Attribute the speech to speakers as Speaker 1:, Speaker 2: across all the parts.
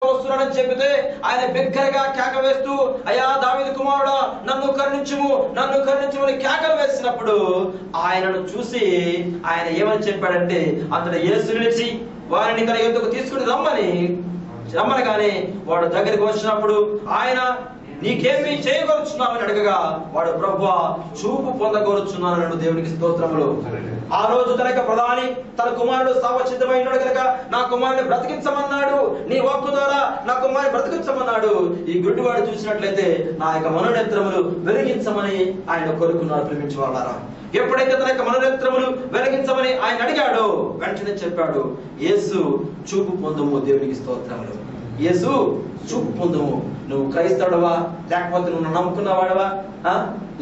Speaker 1: వస్తున్నాడని చెప్పితే ఆయన బిగ్గరగా కేక వేస్తూ, అయ్యా దావీదు కుమారుడా నన్ను కరుణించుము, నన్ను కరుణించుమని కేకలు వేసినప్పుడు ఆయనను చూసి ఆయన ఏమని చెప్పాడంటే, అతడు యేసు నిలిచి వారిని తన యొద్దకు తీసుకుని రమ్మనగానే వాడు దగ్గరికి వచ్చినప్పుడు ఆయన నీకేమి చేయగలుగుతున్నామని అడగగా వాడు ప్రభువా చూపు పొందగలుగుతున్నాను దేవునికి స్తోత్రములు. ఆ రోజు తన యొక్క ప్రధాని తన కుమారుడు సావసిద్ధమైనాడు కనుక నా కుమారుని బ్రతికించమన్నాడు, నీ వాక్కు ద్వారా నా కుమారుని బ్రతికించమన్నాడు. ఈ గుడ్డివాడు చూసినట్లయితే నా యొక్క మనోనేత్రములు వెలిగించమని ఆయన కోరుకున్నాడు. ప్రేమించేవాళ్ళారా, ఎప్పుడైతే తన యొక్క మనోనేత్రములు వెలిగించమని ఆయన అడిగాడో వెంటనే చెప్పాడు, యేసు చూపు పొందుము. దేవునికి స్తోత్రములు. యేసు చూపు పొందుము. నువ్వు క్రైస్తవుడవా, లేకపోతే నువ్వు నమ్ముకున్నవాడవా,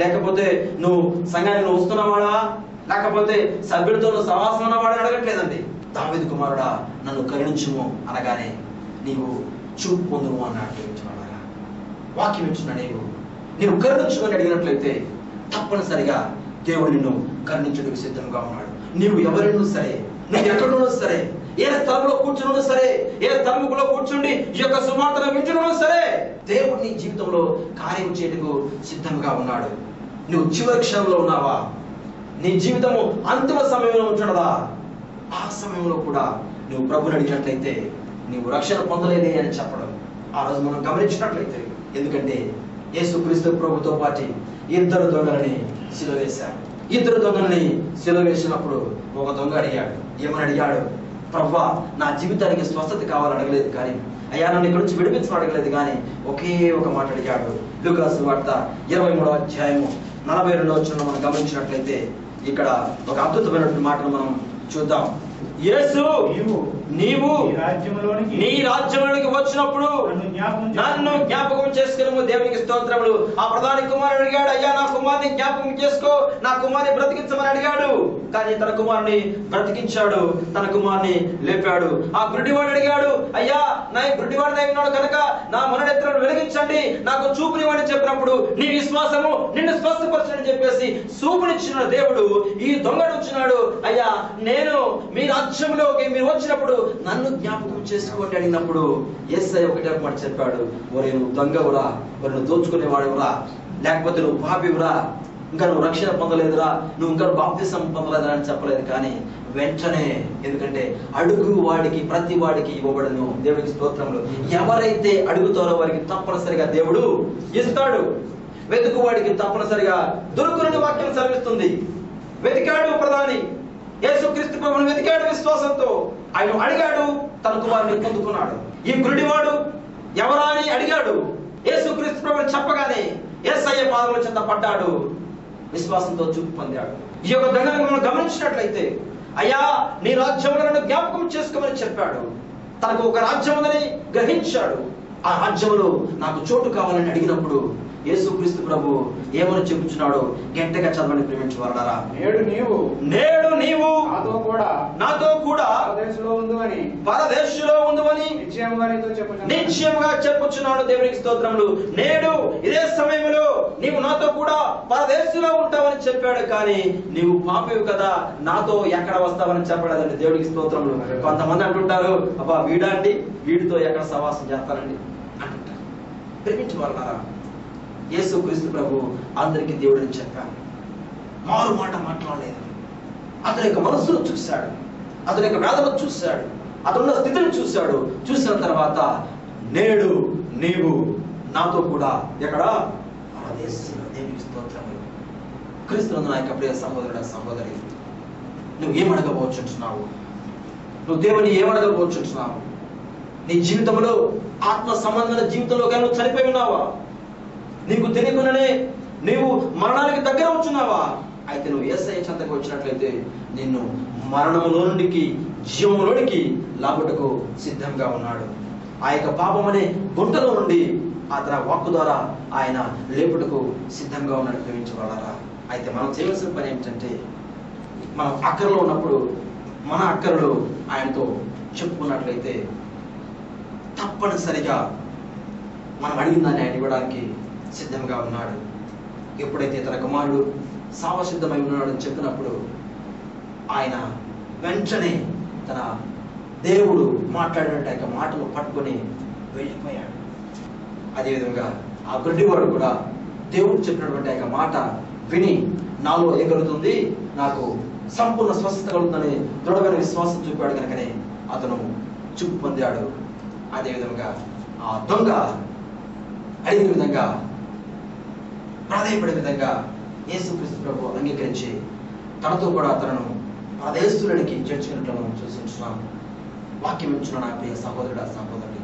Speaker 1: లేకపోతే నువ్వు సంఘానికి వస్తున్నవాడవా, లేకపోతే సభ్యుడితో నువ్వు సహవాసం ఉన్నవాడని అడగట్లేదండి. దావీదు కుమారుడా నన్ను కరుణించుము అనగానే నీవు చూపు పొందుము అన్నాడు. ప్రేమించువాడా, వాక్యం ఇచ్చిన నీవు కరుణించుమని అడిగినట్లయితే తప్పనిసరిగా దేవుడు నిన్ను కరుణించడానికి సిద్ధంగా ఉన్నాడు. నీవు ఎవరైనా సరే, నువ్వు ఎక్కడున్నా సరే, ఏ స్థలంలో కూర్చున్నా సరే, ఏ తలుపులో కూర్చుండి ఈ యొక్క సువార్తను వింటున్నా సరే, దేవుడు నీ జీవితంలో కార్యం చేయటకు సిద్ధంగా ఉన్నాడు. నువ్వు చివరి క్షణంలో ఉన్నావా, నీ జీవితము అంతిమ సమయంలో ఉంటున్నదా, ఆ సమయంలో కూడా నువ్వు ప్రభుని అడిగినట్లయితే నీవు రక్షణ పొందలేదే అని చెప్పడం ఆ రోజు మనం గమనించినట్లయితే. ఎందుకంటే యేసుక్రీస్తు ప్రభుతో పాటు ఇద్దరు దొంగలని సిలువ వేశారు. ఇద్దరు దొంగలని సిలువ వేసినప్పుడు ఒక దొంగ అడిగాడు. ఏమని అడిగాడు? ప్రభువా నా జీవితానికి స్వస్థత కావాలని అడగలేదు, కానీ అయ్యా నన్ను ఇక్కడ నుంచి విడిపించడం అడగలేదు, కానీ ఒకే ఒక మాట అడిగాడు. లూకా సువార్త 23వ అధ్యాయము 42వ వచనం మనం గమనించినట్లయితే ఇక్కడ ఒక అద్భుతమైనటువంటి మాటను మనం చూద్దాం. యేసు నీవు నీ రాజ్యంలోనికి వచ్చినప్పుడు నన్ను జ్ఞాపకం చేసుకుని. దేవునికి స్తోత్రములు. ఆ ప్రధాని కుమారుడు అడిగాడు, అయ్యా నా కుమారుని జ్ఞాపకం చేసుకో, నా కుమారుని బ్రతికించమని అడిగాడు. కానీ తన కుమారుని బ్రతికించాడు, తన కుమారుని లేపాడు. ఆ గుడ్డివాడు అడిగాడు, అయ్యా నా గుడ్డివాడు అయినాడు కనుక నా మనోనేత్రాలను వెలిగించండి, నాకు చూపునివ్వని చెప్పినప్పుడు నీ విశ్వాసము నిన్ను స్వస్థపరచని చెప్పేసి చూపునిచ్చిన దేవుడు ఈ దొంగడు వచ్చినాడు, అయ్యా నేను మీ రాజ్యంలోకి మీరు వచ్చినప్పుడు నన్ను జ్ఞాపకం చేసుకోండి అడిగినప్పుడు యేసయ్య ఒకటే మాట చెప్పాడు, ఒరే నువ్వు దొంగవురా, మరి నువ్వు దోచుకునేవాడురా, లేకపోతే నువ్వు పాపివురా, ఇంకా నువ్వు రక్షణ పొందలేదురా, నువ్వు ఇంకా బాప్తిసం పొందలేదురా అని చెప్పలేదు. కానీ వెంటనే, ఎందుకంటే అడుగు వాడికి ప్రతి వాడికి ఇవ్వబడను. దేవుడికి స్తోత్రములు. ఎవరైతే అడుగుతారో వారికి తప్పనిసరిగా దేవుడు ఇస్తాడు. వెతుకు వాడికి తప్పనిసరిగా దొరుకునని వాక్యం సెలవిస్తుంది. వెతికాడు ప్రధాని, యేసుక్రీస్తు ప్రభువును వెతికాడు విశ్వాసంతో. ఆయన అడిగాడు, తన కుమారుని పొందుకున్నాడు. ఈ గురుడివాడు ఎవరా అని అడిగాడు. యేసుక్రీస్తు ప్రభువుని చెప్పగానే యేసయ్య పాదముల చెంత పడ్డాడు, విశ్వాసంతో చూపు పొందాడు. ఈ యొక్క దొంగను మనం గమనించినట్లయితే, అయ్యా నీ రాజ్యంలో నన్ను జ్ఞాపకం చేసుకోమని చెప్పాడు. తనకు ఒక రాజ్యం ఉందని గ్రహించాడు. ఆ రాజ్యంలో నాకు చోటు కావాలని అడిగినప్పుడు యేసుక్రీస్తు ప్రభు ఏమని చెప్పుచున్నాడు గట్టిగా చదవని. ప్రేమించేవారులారా, నేడు నీవు నాతో కూడా పరదేశంలో ఉందువని నిశ్చయముగా చెప్పుచున్నాడు. దేవునికి స్తోత్రములు. నేడు ఇదే సమయంలో నీవు నాతో కూడా పరదేశంలో ఉంటావని చెప్పాడు. కానీ నీవు పాపివి కదా, నాతో ఎక్కడ వస్తావని చెప్పలేదండి. దేవునికి స్తోత్రములు. కొంతమంది అంటుంటారు, అబ్బా వీడండి, వీడితో ఎక్కడ సవాసం చేస్తానండి అంటుంటారు. ప్రేమించేవారులారా, యేసుక్రీస్తు ప్రభు అందరికీ దేవుడని చెప్పాడు. మారు మాట మాట్లాడలేదు. అతని యొక్క మనస్సును చూశాడు, అతని యొక్క వేదనను చూశాడు, అతనున్న స్థితిని చూశాడు. చూసిన తర్వాత నేడు నీవు నాతో కూడా ఎక్కడ దేవునికి స్తోత్రములు. క్రీస్తునందు నా యొక్క ప్రియ సహోదరుడ సహోదరి, నువ్వు ఏమడగబోచుంటున్నావు? నువ్వు దేవుని ఏమడగబోచుంటున్నావు? నీ జీవితంలో ఆత్మ సంబంధమైన జీవితంలో కానీ నువ్వు చనిపోయి ఉన్నావా? నీకు తెలియకుండానే నీవు మరణానికి దగ్గర ఉంచున్నావా? అయితే నువ్వు యేసయ్య చెంతకు వచ్చినట్లయితే నిన్ను మరణములో నుండికి జీవములోనికి లాగుటకు సిద్ధంగా ఉన్నాడు. ఆ యొక్క పాపం అనే గుంటలో నుండి అతని వాక్కు ద్వారా ఆయన లేపుటకు సిద్ధంగా ఉన్నాడు. ప్రేమించబడారా? అయితే మనం చేయవలసిన పని ఏమిటంటే, మనం అక్కరలో ఉన్నప్పుడు మన అక్కరలు ఆయనతో చెప్పుకున్నట్లయితే తప్పనిసరిగా మనం అడిగిన దాన్ని ఆయన ఇవ్వడానికి సిద్ధంగా ఉన్నాడు. ఎప్పుడైతే తన కుమారుడు సావసిద్ధమై ఉన్నాడని చెప్పినప్పుడు ఆయన వెంటనే తన దేవుడు మాట్లాడినట్టు యొక్క మాటలు పట్టుకొని వెళ్ళిపోయాడు. అదేవిధంగా ఆ గుడ్డివాడు కూడా దేవుడు చెప్పినటువంటి ఆ మాట విని నాలో ఏం కలుగుతుంది, నాకు సంపూర్ణ స్వస్థత కలుగుతుందని దృఢమైన విశ్వాసం చూపాడు కనుకనే అతను చూపు పొందాడు. అదేవిధంగా ఆ దొంగ అడిగిన విధంగా, ప్రాధాయపడే విధంగా యేసుక్రీస్తు ప్రభు అంగీకరించి తనతో కూడా తనను ప్రదేశులకి చేర్చుకున్నట్లు మనం చూస్తున్నాం. వాక్యం ఇచ్చిన నా ప్రియ సహోదరుడా, సహోదరుడి,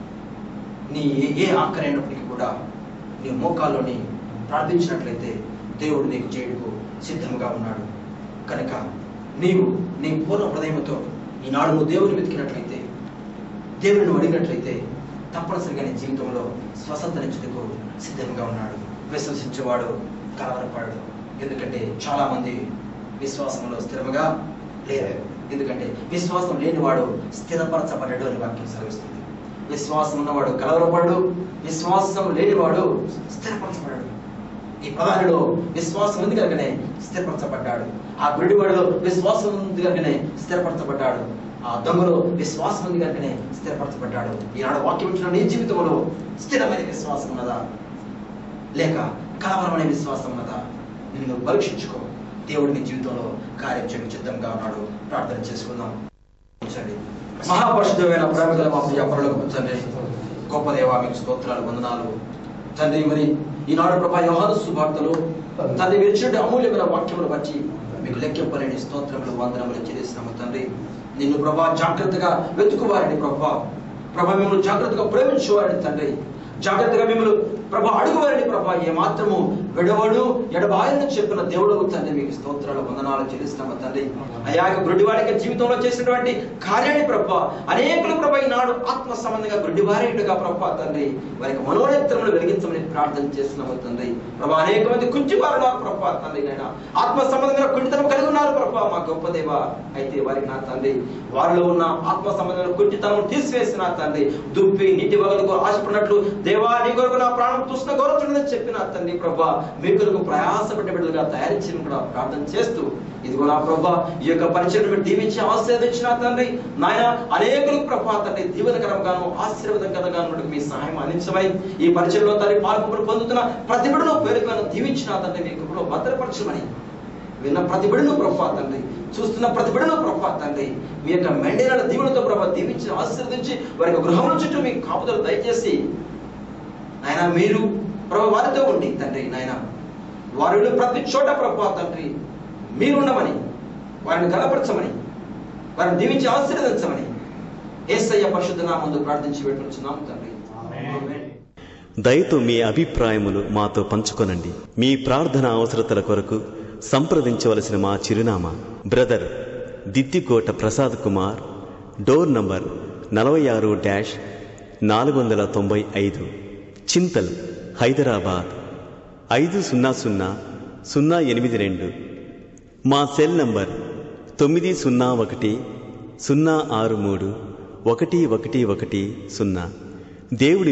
Speaker 1: నీ ఏ ఆఖరైనప్పటికీ కూడా నీ మోకాల్లోని ప్రార్థించినట్లయితే దేవుడు నీకు చేయడానికి సిద్ధంగా ఉన్నాడు. కనుక నీవు నీ పూర్ణ హృదయంతో ఈనాడు నువ్వు దేవుని వెతికినట్లయితే, దేవుని నువ్వు అడిగినట్లయితే తప్పనిసరిగా నీ జీవితంలో స్వస్థతనిచ్చేందుకు సిద్ధంగా ఉన్నాడు. విశ్వసించేవాడు కలవరపడడు. ఎందుకంటే చాలా మంది విశ్వాసంలో స్థిరముగా లేరు. ఎందుకంటే విశ్వాసం లేనివాడు స్థిరపరచబడ్డాడు అని వాక్యం సెలవిస్తుంది. విశ్వాసం ఉన్నవాడు కలవరపడడు, విశ్వాసం లేనివాడు స్థిరపరచబడ్డాడు. ఈ ప్రధానిలో విశ్వాసం ఉంది కనుకనే స్థిరపరచబడ్డాడు. ఆ గుడ్డివాడిలో విశ్వాసం ఉంది కనుకనే స్థిరపరచబడ్డాడు. ఆ దొంగలో విశ్వాసం ఉంది కనుకనే స్థిరపరచబడ్డాడు. ఈనాడు వాక్యం ఇచ్చిన నీ జీవితంలో స్థిరమైన విశ్వాసం ఉన్నదా, లేక కలవరమైన విశ్వాసం ఉన్నదా? నిన్ను పరీక్షించుకో. దేవుడి నీ జీవితంలో కార్యం చేయడం సిద్ధంగా ఉన్నాడు. ప్రార్థన చేసుకుందాం. మహాపరిశుద్ధమైన ప్రేమగల మా ప్రియ పరలోకపు తండ్రి, గొప్ప దేవా, మీకు స్తోత్రాలు, వందనాలు తండ్రి. మరి ఈనాడు ప్రభా యోహాను సువార్తలో తండ్రి విరిచిన అమూల్యమైన వాక్యములు బట్టి మీకు లెక్కింపలేని స్తోత్రములు, వందనములు చెల్లిస్తున్నాము తండ్రి. నిన్ను ప్రభా జాగ్రత్తగా వెతుకువారని ప్రభా మిమ్మల్ని జాగ్రత్తగా ప్రేమించువారని తండ్రి, జాగ్రత్తగా మిమ్మల్ని ప్రభా అడుగువారని ప్రభా ఏమాత్రము విడవడు ఎడబాయని చెప్పిన దేవుడు తండ్రి, మీకు స్తోత్రాలు, వందనాలు చెల్లిస్తాము తండ్రి. అయా గుడ్డివాడికి జీవితంలో చేసినటువంటి కార్యాన్ని ప్రభా అనేకులు ప్రభా ఈనాడు ఆత్మ సంబంధంగా గుడ్డివారేటుగా ప్రభా తండ్రి వారికి మనోనేత్రములు వెలిగించమని ప్రార్థన చేస్తున్నాము తండ్రి. ప్రభా అనేక మంది కుంచివారు ప్రభా తండ్రి నైనా ఆత్మ సంబంధంగా కుంటితనం కలిగి ఉన్నారు ప్రభా మా గొప్ప దేవ. అయితే వారికి నా తండ్రి వారిలో ఉన్న ఆత్మ సంబంధంగా కుంటితనం తీసివేసిన తండ్రి, దుప్పి నీటి వగలకు ఆశపడినట్లు దేవా నీ కొరకు నా ప్రాణం చూసిన గౌరవం చెప్పిన తండ్రి ప్రభా మీ కొరకు ప్రయాసపడ్డ బిడ్డలుగా తయారు చేయడం కూడా ప్రార్థన చేస్తూ, ఇదిగో నా ప్రభా ఈ యొక్క పరిచయం దీవించి ఆశీర్వదించిన తండ్రి నాయన అనేకులకు ప్రభా తండ్రి దీవెనకరంగాను ఆశీర్వాదకరంగాను మీ సహాయం అందించమై ఈ పరిచయంలో తండ్రి పాల్గొని పొందుతున్న ప్రతి బిడ్డను పేరుగా దీవించిన తండ్రి మీ కృపలో భద్రపరచమని, విన్న ప్రతి బిడ్డను ప్రభా తండ్రి, చూస్తున్న ప్రతి బిడ్డను ప్రభా తండ్రి మీ యొక్క మెండైన దీవులతో ప్రభా దీవించి ఆశీర్వదించి వారి గృహముల చుట్టూ మీ కాపుదలు దయచేసి నాయన మీరు ప్రభు వారితో ఉండి తండ్రి నాయన వారిలో ప్రతి చోట ప్రభా తండ్రి మీరుండమని, వారిని గణపరచమని, వారిని దీవించి ఆశీర్వదించమని యేసయ్య పరిశుద్ధ నామములో ప్రార్థించి వేడుకొనుచున్నాము తండ్రి.
Speaker 2: దయతో మీ అభిప్రాయములు మాతో పంచుకొనండి. మీ ప్రార్థన అవసరతల కొరకు సంప్రదించవలసిన మా చిరునామా brother Diddikota Prasad Kumar, door number 46-495, Chintal, Hyderabad 500082. మా సెల్ నంబర్ 901-063-1110. దేవుడి